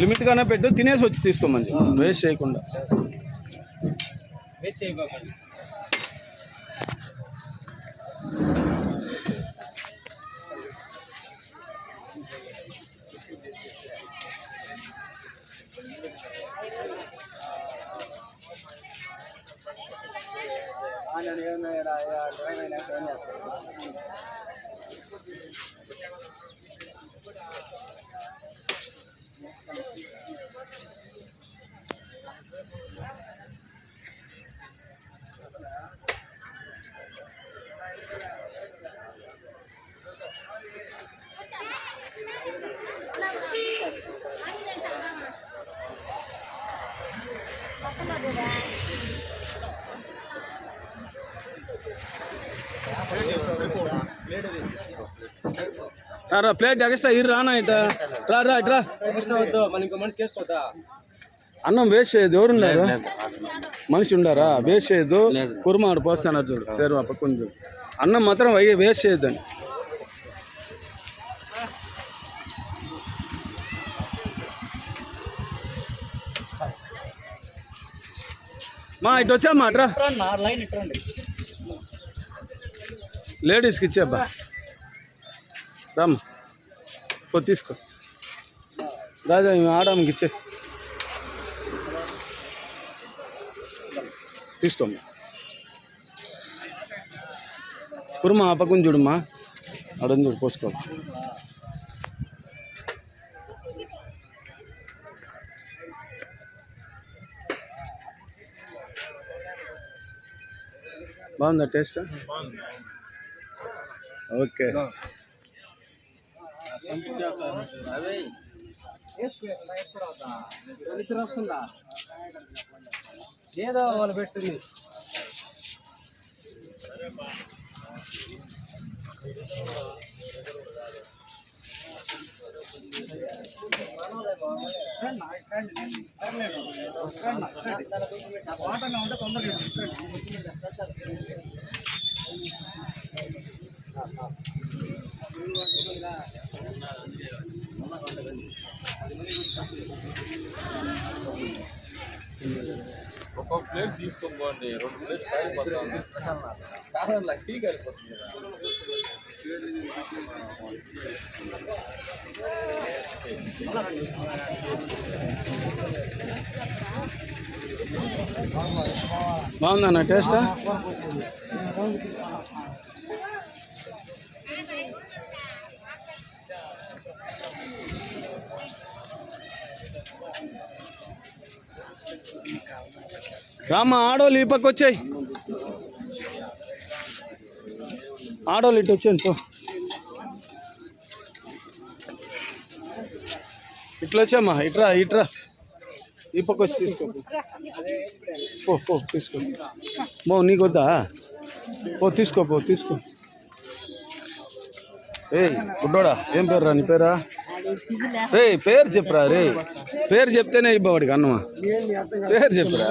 లిమిట్గానే పెట్టు, తినేసి వచ్చి తీసుకోమని, వేస్ట్ చేయకుండా. వేస్ట్ చేయకండి. రా ప్లేట్ ఎక్స్ట్రా ఇరు రానా ఇట రా రా ఇట్రా. అన్నం వేస్ట్ చేయదు. ఎవరున్నారు? మనిషి ఉండారా? వేస్ట్ చేయదు. కుర్మా ఆడు పోస్తాను చూడు. సరే పక్కన చూడు. అన్నం మాత్రం వేస్ట్ చేయొద్దని. మా ఇటు వచ్చామ్మా అట్రా. లేడీస్కి ఇచ్చేబ్బా. రామ్మా తీసుకో. రాజా ఆడామకి ఇచ్చే తీసుకోమ్మా. కుర్మా ఆ పక్కన చూడమ్మా. అడని చూడు పోసుకో. బాగుందా టేస్ట్? ఓకే. ఏదో వాళ్ళు పెట్టుది. వాటంగా ఉంటే తొందరగా ఒక్కొక్క ప్లేట్ తీసుకోండి. 2 ప్లేట్ ఫ్రై పోతుంది. కారణం టీ కలిపోతుంది కదా. బాగుందన్న టేస్ట్? రామ్మా ఆడోళ్ళు ఈ పక్క వచ్చాయి. ఆడోళ్ళు ఇటు వచ్చాను పో. ఇట్లా వచ్చామ్మా. ఇట్రా ఇట్రా. ఈ పక్క వచ్చి తీసుకో. పో తీసుకో. నీకు వద్దా? తీసుకో తీసుకో. బుడ్డోడా ఏం పేరు రా నీ పేరా? పేరు చెప్పురా. పేరు చెప్తేనే ఇవ్వవాడికి అన్నమా. పేరు చెప్పురా.